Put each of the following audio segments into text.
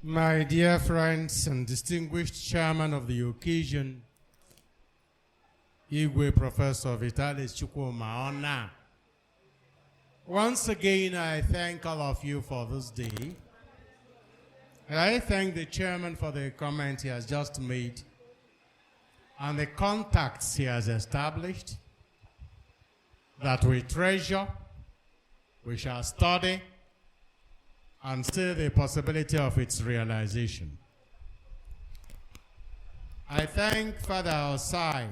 My dear friends and distinguished chairman of the occasion, Igwe Professor Vitalis Onah. Once again, I thank all of you for this day. And I thank the chairman for the comment he has just made and the contacts he has established that we treasure, we shall study, and see the possibility of its realization. I thank Father Osai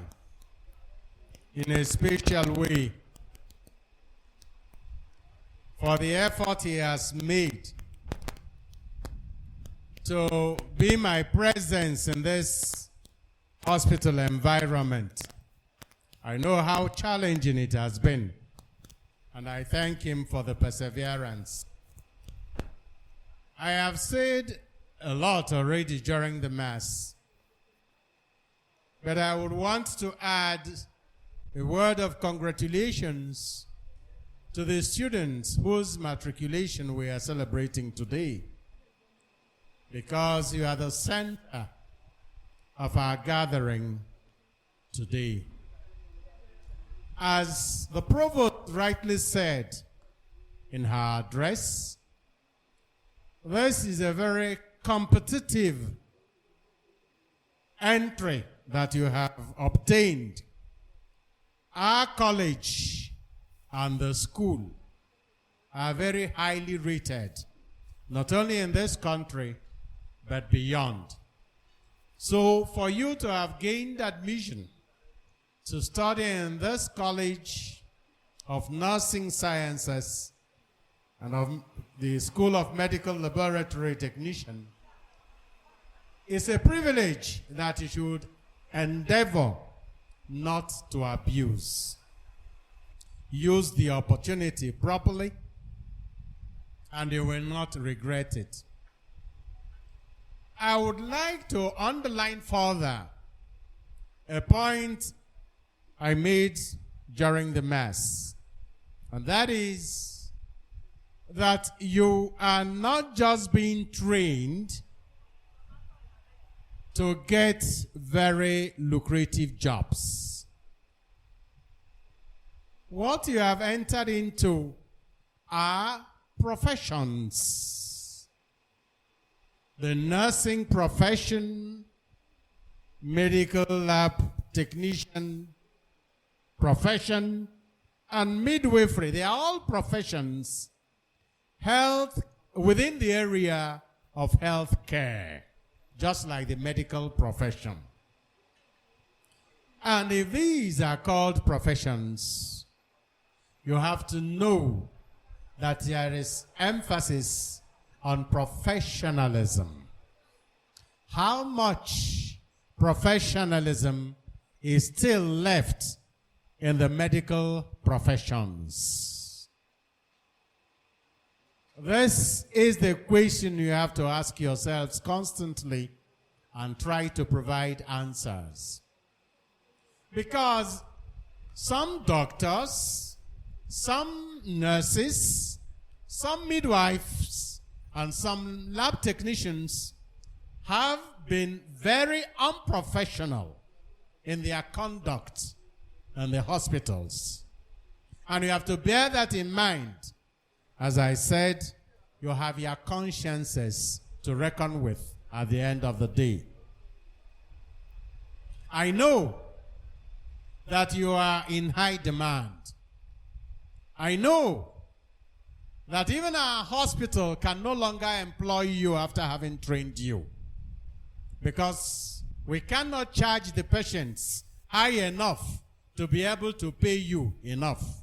in a special way for the effort he has made to be my presence in this hospital environment. I know how challenging it has been, and I thank him for the perseverance. I have said a lot already during the Mass, but I would want to add a word of congratulations to the students whose matriculation we are celebrating today, because you are the center of our gathering today. As the Provost rightly said in her address, this is a very competitive entry that you have obtained. Our college and the school are very highly rated, not only in this country, but beyond. So for you to have gained admission to study in this College of Nursing Sciences and of the School of Medical Laboratory Technician is a privilege that you should endeavor not to abuse. Use the opportunity properly, and you will not regret it. I would like to underline further a point I made during the Mass, and that is that you are not just being trained to get very lucrative jobs. What you have entered into are professions. The nursing profession, medical lab technician profession, and midwifery, they are all professions health within the area of health care, just like the medical profession. And if these are called professions, you have to know that there is emphasis on professionalism. How much professionalism is still left in the medical professions? This is the question you have to ask yourselves constantly and try to provide answers. Because some doctors, some nurses, some midwives, and some lab technicians have been very unprofessional in their conduct in the hospitals. And you have to bear that in mind. As I said, you have your consciences to reckon with at the end of the day. I know that you are in high demand. I know that even our hospital can no longer employ you after having trained you, because we cannot charge the patients high enough to be able to pay you enough.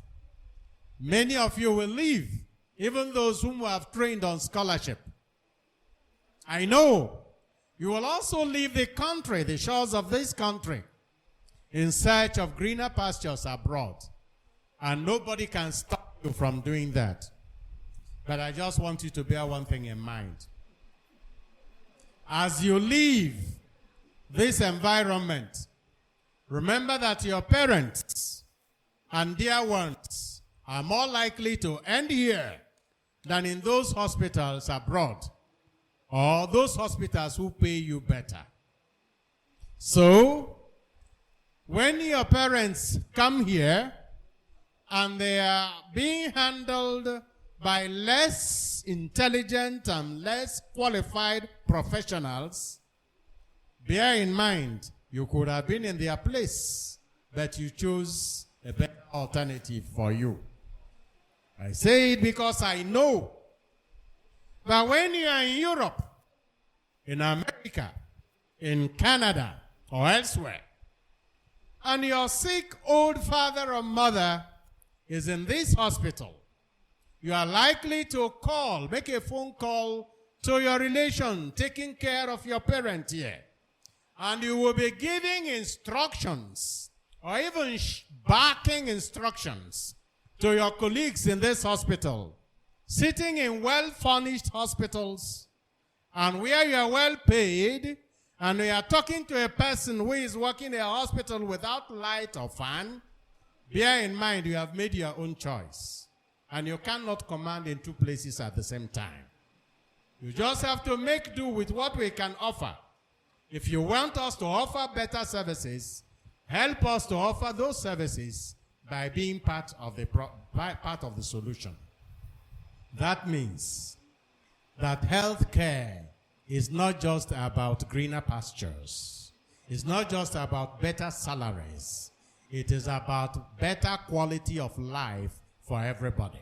Many of you will leave, even those whom we have trained on scholarship. I know you will also leave the country, the shores of this country, in search of greener pastures abroad. And nobody can stop you from doing that. But I just want you to bear one thing in mind. As you leave this environment, remember that your parents and dear ones are more likely to end here than in those hospitals abroad, or those hospitals who pay you better. So, when your parents come here and they are being handled by less intelligent and less qualified professionals, bear in mind, you could have been in their place, but you chose a better alternative for you. I say it because I know that when you are in Europe, in America, in Canada, or elsewhere, and your sick old father or mother is in this hospital, you are likely to call, make a phone call to your relation taking care of your parent here. And you will be giving instructions or even barking instructions to your colleagues in this hospital, sitting in well-furnished hospitals and where you are well paid, and you are talking to a person who is working in a hospital without light or fan. Bear in mind, you have made your own choice. And you cannot command in two places at the same time. You just have to make do with what we can offer. If you want us to offer better services, help us to offer those services by being part of the solution. That means that healthcare is not just about greener pastures. It's not just about better salaries. It is about better quality of life for everybody.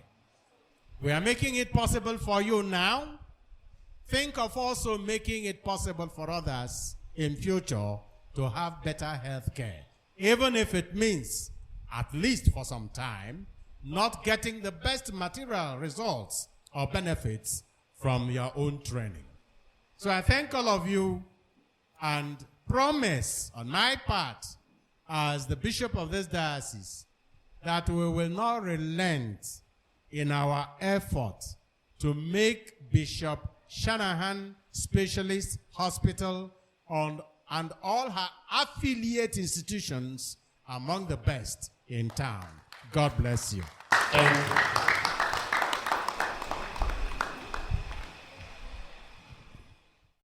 We are making it possible for you now. Think of also making it possible for others in future to have better health care, even if it means, at least for some time, not getting the best material results or benefits from your own training. So I thank all of you and promise on my part as the bishop of this diocese that we will not relent in our effort to make Bishop Shanahan Specialist Hospital and all her affiliate institutions among the best in town. God bless you. Thank you.